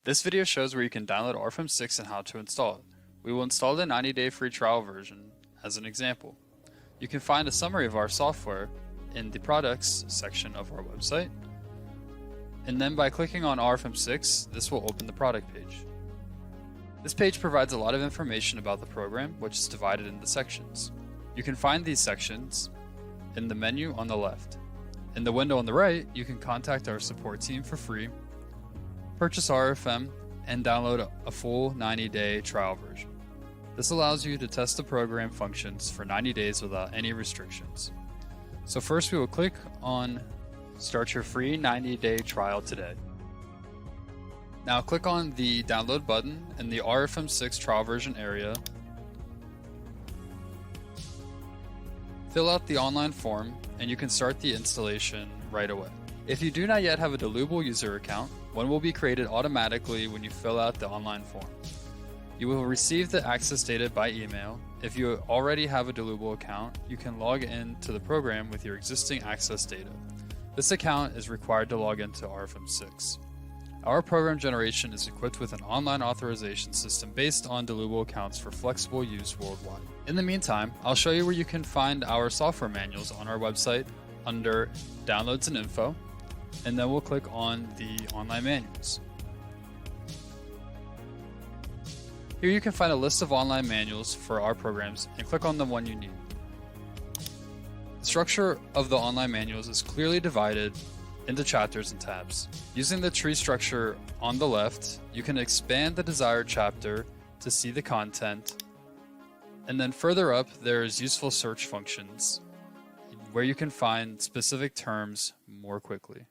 This video shows where you can download Rfem 6 and how to install it. We will install the 90-day free trial version as an example. You can find a summary of our software in the products section of our website. And then by clicking on Rfem 6, this will open the product page. This page provides a lot of information about the program, which is divided into sections. You can find these sections in the menu on the left. In the window on the right, you can contact our support team for free, purchase Rfem, and download a full 90-day trial version. This allows you to test the program functions for 90 days without any restrictions. So first we will click on Start your free 90-day trial today. Now click on the download button in the Rfem 6 trial version area. Fill out the online form and you can start the installation right away. If you do not yet have a Dlubal user account, one will be created automatically when you fill out the online form. You will receive the access data by email. If you already have a Dlubal account, you can log in to the program with your existing access data. This account is required to log into Rfem 6. Our program generation is equipped with an online authorization system based on Dlubal accounts for flexible use worldwide. In the meantime, I'll show you where you can find our software manuals on our website under Downloads and Info, and then we'll click on the online manuals. Here you can find a list of online manuals for our programs and click on the one you need. The structure of the online manuals is clearly divided into chapters and tabs. Using the tree structure on the left, you can expand the desired chapter to see the content, and then further up there is useful search functions where you can find specific terms more quickly.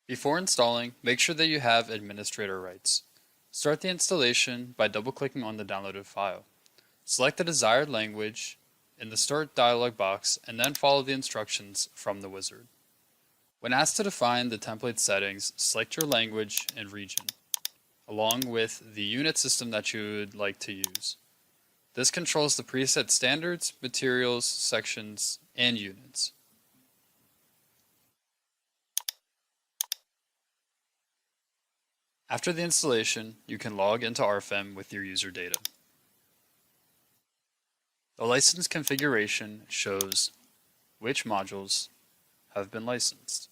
Before installing, make sure that you have administrator rights. Start the installation by double-clicking on the downloaded file. Select the desired language in the Start dialog box and then follow the instructions from the wizard. When asked to define the template settings, select your language and region, along with the unit system that you would like to use. This controls the preset standards, materials, sections, and units. After the installation, you can log into Rfem with your user data. The license configuration shows which modules have been licensed.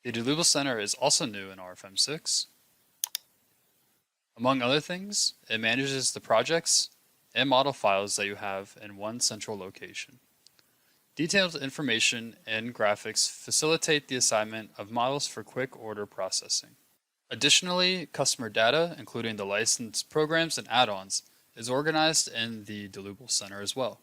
The Dlubal Center is also new in Rfem 6. Among other things, it manages the projects and model files that you have in one central location. Detailed information and graphics facilitate the assignment of models for quick order processing. Additionally, customer data, including the licensed programs and add-ons, is organized in the Dlubal Center as well.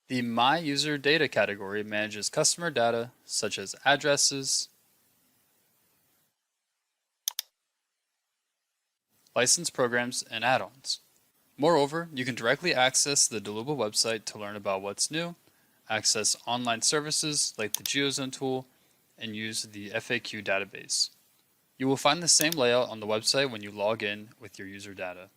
The My User Data category manages customer data such as addresses, licensed programs, and add-ons. Moreover, you can directly access the Dlubal website to learn about what's new, access online services like the GeoZone tool, and use the FAQ database. You will find the same layout on the website when you log in with your user data.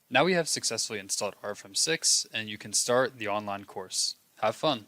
Now we have successfully installed Rfem 6 and you can start the online course. Have fun!